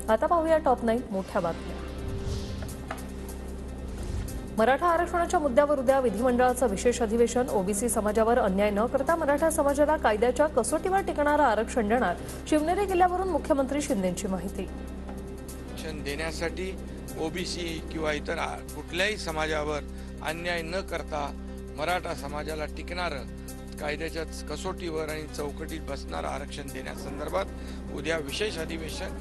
आता पाहूया टॉप 9 मोठ्या बातम्या। मराठा आरक्षणाच्या मुद्द्यावर उद्या विधिमंडळाचं विशेष अधिवेशन। ओबीसी समाजावर अन्याय न करता मराठा समाजाला कायद्याच्या कसोटीवर टिकणारं आरक्षण देणार। शिवनेरी किल्ल्यावरून मुख्यमंत्री शिंदेंची माहिती। आरक्षण देण्यासाठी ओबीसी किंवा इतर कुठल्याही समाजावर अन्याय न करता मराठा समाजाला टिकणारं कायद्याच्या कसोटीवर आणि चौकटीत बसणारं आरक्षण देण्यासंदर्भात उद्या विशेष अधिवेशन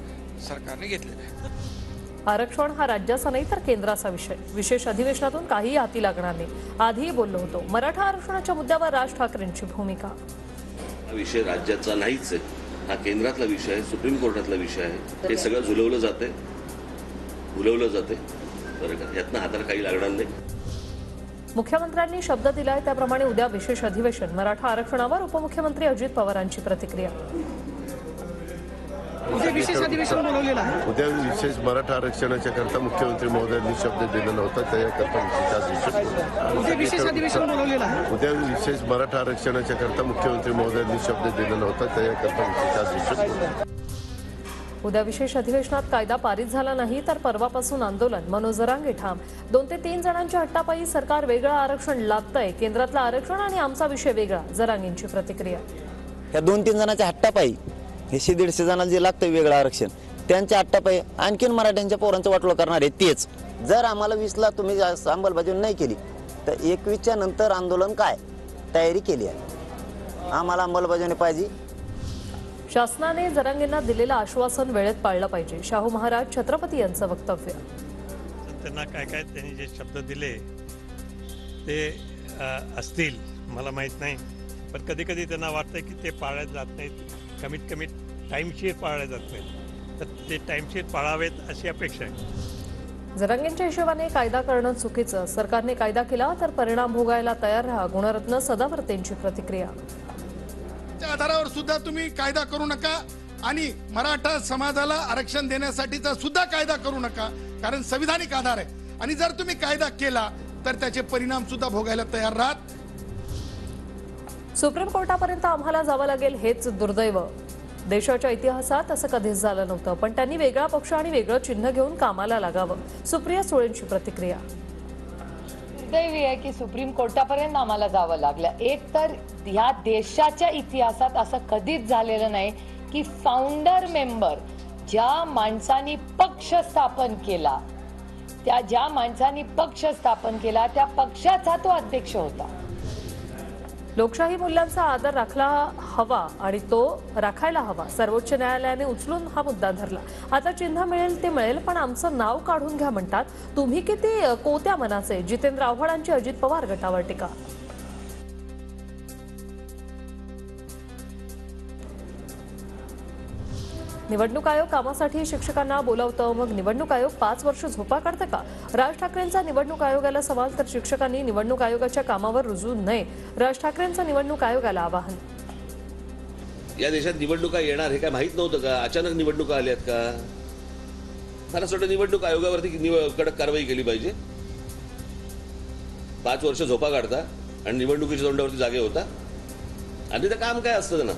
सरकारने घेतलेलं आहे। आरक्षण हा राज्याचा नाही तर केंद्राचा विषय। विशेष अधिवेशनातून काही हाती लागणार नाही। आधीही बोललो होतो। मराठा आरक्षणाच्या मुद्द्यावर राज ठाकरेंची भूमिका। हा विषय राज्याचा नाहीच आहे, हा केंद्रातला विषय आहे, सुप्रीम कोर्टातला विषय आहे। हे सगळं झुलवलं जाते बरं का, यातनं हाताला काही लागणार नाही। मुख्यमंत्र्यांनी शब्द दिलाय त्याप्रमाणे उद्या विशेष अधिवेशन। मराठा आरक्षणावर उपमुख्यमंत्री अजित पवारांची प्रतिक्रिया। उद्या विशेष अधिवेशन बोलवलेलं आहे। उद्या विशेष मराठा आरक्षणाच्या करता मुख्यमंत्री महोदयांनी शब्द दिला नव्हता, त्याकरता उद्या विशेष अधिवेशन बोलवलेलं आहे। उद्या विशेष मराठा आरक्षणाच्या करता मुख्यमंत्री महोदयांनी शब्द दिला नव्हता, त्याकरता विशेष उद्या विशेष अधिवेशनात कायदा पारित झाला नाही तर परवापासून आंदोलन। मनोज जरांगे ठाम। 2 ते 3 जणांच्या हट्टापायी सरकार वेगळं आरक्षण लादतंय। केंद्रातलं आरक्षण आणि आमचा विषय वेगळा। जरांगेंची प्रतिक्रिया। या 2-3 जणांच्या हट्टापायी हे 150 जणांना जे लागतं वेगळं आरक्षण, त्यांच्या हट्टापायी आणखीन मराठ्यांच्या पोरांचं वाटोळं करणार आहे तेच। जर आम्हाला 20ला तुम्ही अंमलबजावणी नाही केली तर 21च्या नंतर आंदोलन काय तयारी केली आहे। आम्हाला अंमलबजावणी पाहिजे। शासनाने जरांगेंना दिलेलं आश्वासन वेळेत पाळलं पाहिजे। शाहू महाराज छत्रपती यांचं वक्तव्य। त्यांना काय काय त्यांनी जे शब्द दिले ते असतील मला माहित नाही, पण कधी कधी त्यांना वाटतं की ते पाळले जात नाहीत, कमीत कमी टाईमशीर पाळले जात नाहीत, तर ते टाईमशीर पाळावेत अशी अपेक्षा आहे। जरांगेंच्या हिशोबाने कायदा करणं चुकीचं। सरकारने कायदा केला तर परिणाम भोगायला तयार राहा। गुणरत्न सदावर्तेंची प्रतिक्रिया। त्या आधारावर सुद्धा तुम्ही कायदा करू नका आणि मराठा समाजाला आरक्षण देण्यासाठीचा सुद्धा कायदा करू नका, कारण संविधानिक आधार आहे। आणि जर तुम्ही कायदा केला तर त्याचे परिणाम सुद्धा भोगायला तयार राहत। सुप्रीम कोर्टापर्यंत आम्हाला जावं लागेल हेच दुर्दैव। देशाच्या इतिहासात असं कधीच झालं नव्हतं, पण त्यांनी वेगळा पक्ष आणि वेगळं चिन्ह घेऊन कामाला लागावं। सुप्रिया सुळेंची प्रतिक्रिया। दुर्दैवी आहे की सुप्रीम कोर्टापर्यंत आम्हाला जावं लागलं। एक तर ह्या देशाच्या इतिहासात असं कधीच झालेलं नाही की फाउंडर मेंबर ज्या माणसांनी पक्ष स्थापन केला त्या पक्षाचा तो अध्यक्ष होता। लोकशाही मूल्यांचा आदर राखला हवा आणि तो राखायला हवा। सर्वोच्च न्यायालयाने उचलून हा मुद्दा धरला। आता चिन्ह मिळेल ते मिळेल, पण आमचं नाव काढून घ्या म्हणतात। तुम्ही किती कोत्या मनाचे। जितेंद्र आव्हाडांची अजित पवार गटावर टीका। निवडणूक आयोग कामासाठी शिक्षकांना बोलावतं, मग निवडणूक आयोग 5 वर्ष झोपा काढतं का? राज ठाकरेंचा निवडणूक आयोगाला सवाल, तर शिक्षकांनी निवडणूक आयोगाच्या कामावर रुजू नये। राज ठाकरेंचं निवडणूक आयोगाला आवाहन। या देशात निवडणुका येणार हे काय माहित नव्हतं का? अचानक निवडणुका आल्यात का? मला असं वाटतं निवडणूक आयोगावरती कडक कारवाई केली पाहिजे। 5 वर्ष झोपा काढता आणि निवडणुकीच्या तोंडावरती जागे होता, आणि ते काम काय असतं ना?